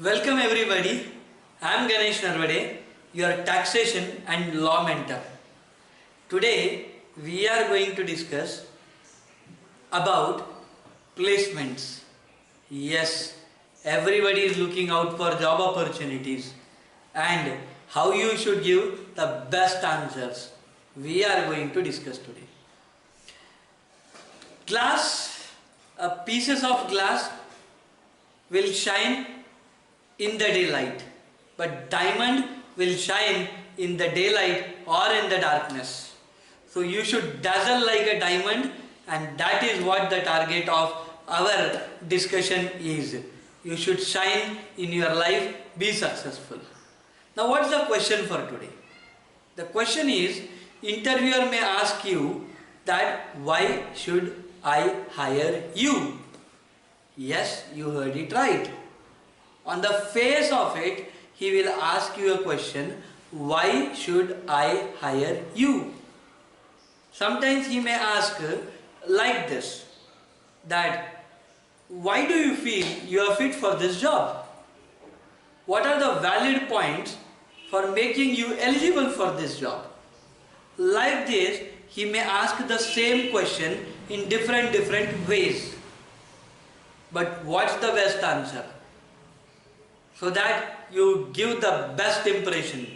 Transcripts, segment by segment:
Welcome everybody. I am Ganesh Narvade, your taxation and law mentor. Today we are going to discuss about placements. Yes, everybody is looking out for job opportunities and how you should give the best answers. We are going to discuss today. Pieces of glass will shine in the daylight, but diamond will shine in the daylight or in the darkness. So you should dazzle like a diamond, and that is what the target of our discussion is. You should shine in your life, be successful. Now what's the question for today? The question is, interviewer may ask you that why should I hire you? Yes, you heard it right. On the face of it, he will ask you a question, why should I hire you? Sometimes he may ask like this, that why do you feel you are fit for this job? What are the valid points for making you eligible for this job? Like this, he may ask the same question in different ways. But what's the best answer? So that you give the best impression.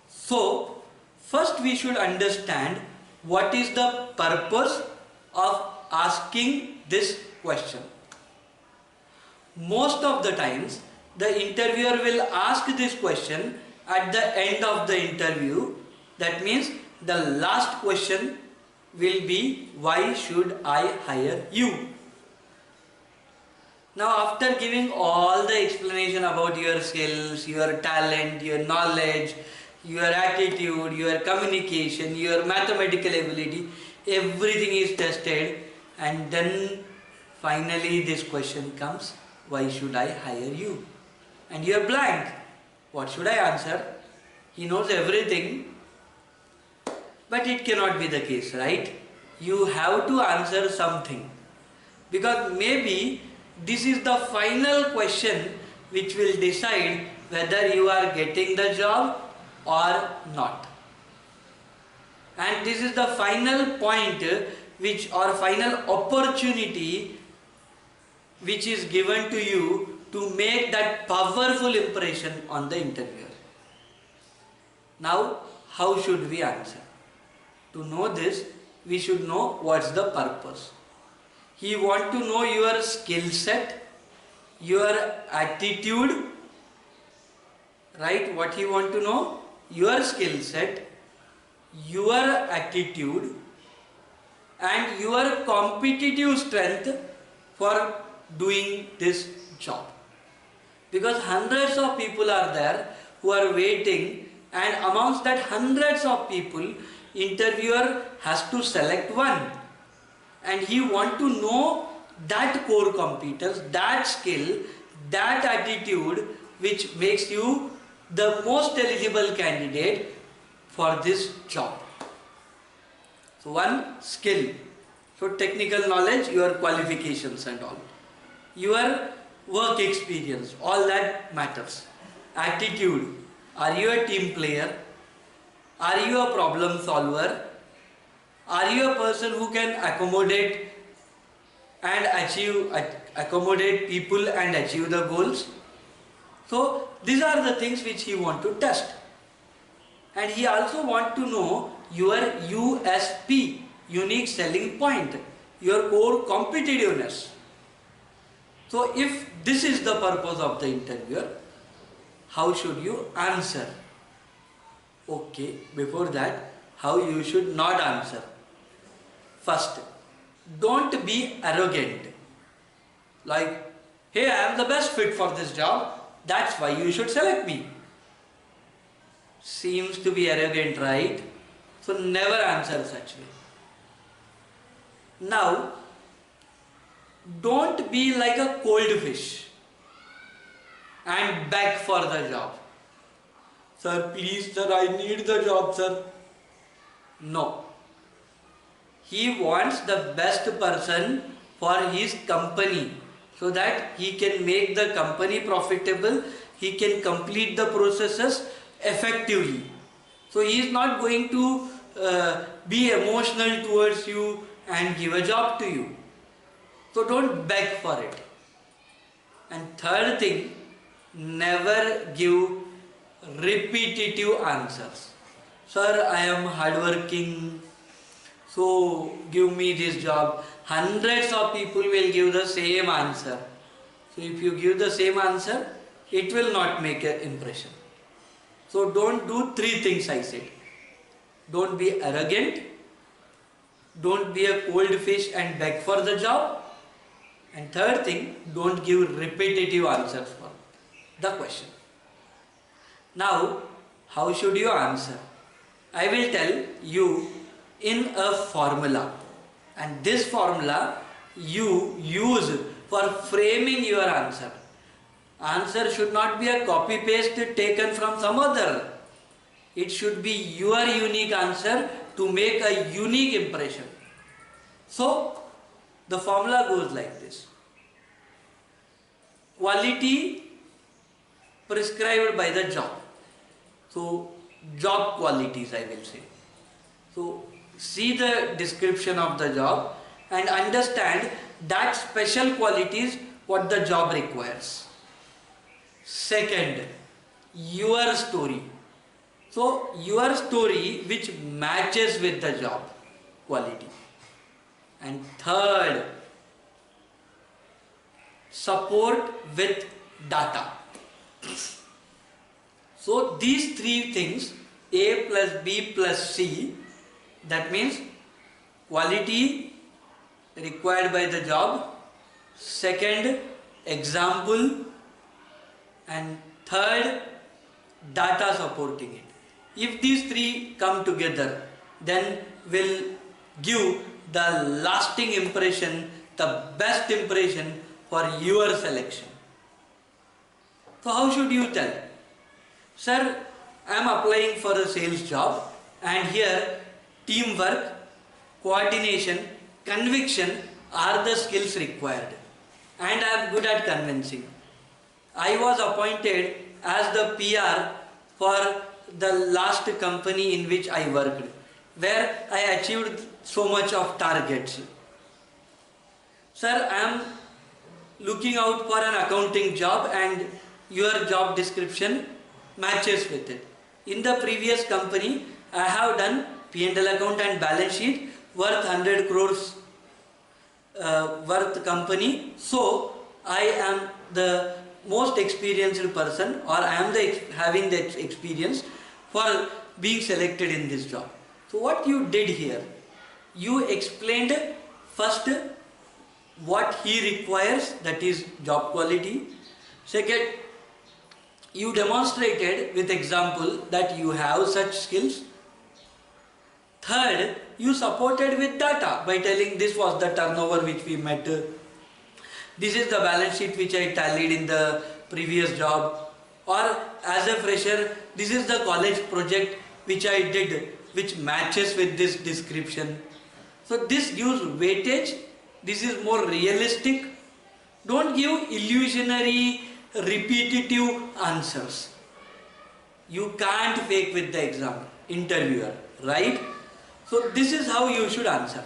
So, first we should understand what is the purpose of asking this question. Most of the times, the interviewer will ask this question at the end of the interview. That means the last question will be, why should I hire you? Now after giving all the explanation about your skills, your talent, your knowledge, your attitude, your communication, your mathematical ability, everything is tested, and then finally this question comes, why should I hire you? And you are blank. What should I answer? He knows everything, but it cannot be the case, right? You have to answer something, because maybe this is the final question which will decide whether you are getting the job or not. And this is the final point final opportunity which is given to you to make that powerful impression on the interviewer. Now, how should we answer? To know this, we should know what's the purpose. He wants to know your skill set, your attitude, right? What he wants to know? Your skill set, your attitude, and your competitive strength for doing this job. Because hundreds of people are there who are waiting, and amongst that hundreds of people, interviewer has to select one. And he wants to know that core competence, that skill, that attitude which makes you the most eligible candidate for this job. So one, skill. So technical knowledge, your qualifications and all. Your work experience, all that matters. Attitude. Are you a team player? Are you a problem solver? Are you a person who can accommodate people and achieve the goals? So these are the things which he wants to test. And he also wants to know your USP, unique selling point, your core competitiveness. So if this is the purpose of the interviewer, how should you answer? Okay, before that, how you should not answer. First, don't be arrogant. Like, hey, I am the best fit for this job, that's why you should select me. Seems to be arrogant, right? So never answer such way. Now, don't be like a cold fish and beg for the job. Sir, please, sir, I need the job, sir. No. He wants the best person for his company. So so that he can make the company profitable, he can complete the processes effectively. So he is not going to be emotional towards you and give a job to you. So don't beg for it. And third thing, never give repetitive answers. Sir, I am hardworking, so give me this job. Hundreds of people will give the same answer. So if you give the same answer, it will not make an impression. So don't do three things I said. Don't be arrogant. Don't be a cold fish and beg for the job. And third thing, don't give repetitive answers for the question. Now, how should you answer? I will tell you in a formula. And this formula you use for framing your answer. Answer should not be a copy paste taken from some other. It should be your unique answer to make a unique impression. So, the formula goes like this. Quality prescribed by the job. So, job qualities I will say. So, see the description of the job and understand that special qualities what the job requires. Second, your story. So, your story which matches with the job quality. And third, support with data. So, these three things, A plus B plus C, that means quality required by the job, second, example, and third, data supporting it. If these three come together, then will give the lasting impression, the best impression for your selection. So how should you tell? Sir, I am applying for a sales job and here teamwork, coordination, conviction are the skills required and I am good at convincing. I was appointed as the PR for the last company in which I worked, where I achieved so much of targets. Sir, I am looking out for an accounting job and your job description matches with it. In the previous company, I have done P&L account and balance sheet worth 100 crores worth company. So, I am the most experienced person, or I am having the experience for being selected in this job. So what you did here, you explained first what he requires, that is job quality. Second, you demonstrated with example that you have such skills. Third, you supported with data by telling this was the turnover which we met. This is the balance sheet which I tallied in the previous job. Or as a fresher, this is the college project which I did, which matches with this description. So this gives weightage. This is more realistic. Don't give illusionary, repetitive answers. You can't fake with the exam interviewer, right? So this is how you should answer.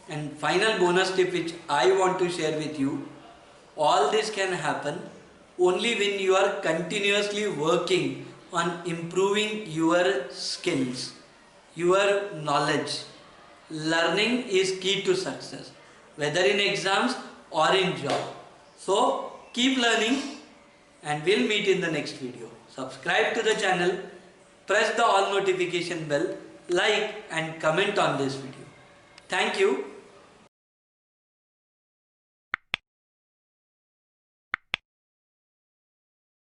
And final bonus tip which I want to share with you, all this can happen only when you are continuously working on improving your skills, your knowledge. Learning is key to success, whether in exams or in job. So keep learning and we'll meet in the next video. Subscribe to the channel, press the all notification bell, like and comment on this video. Thank you.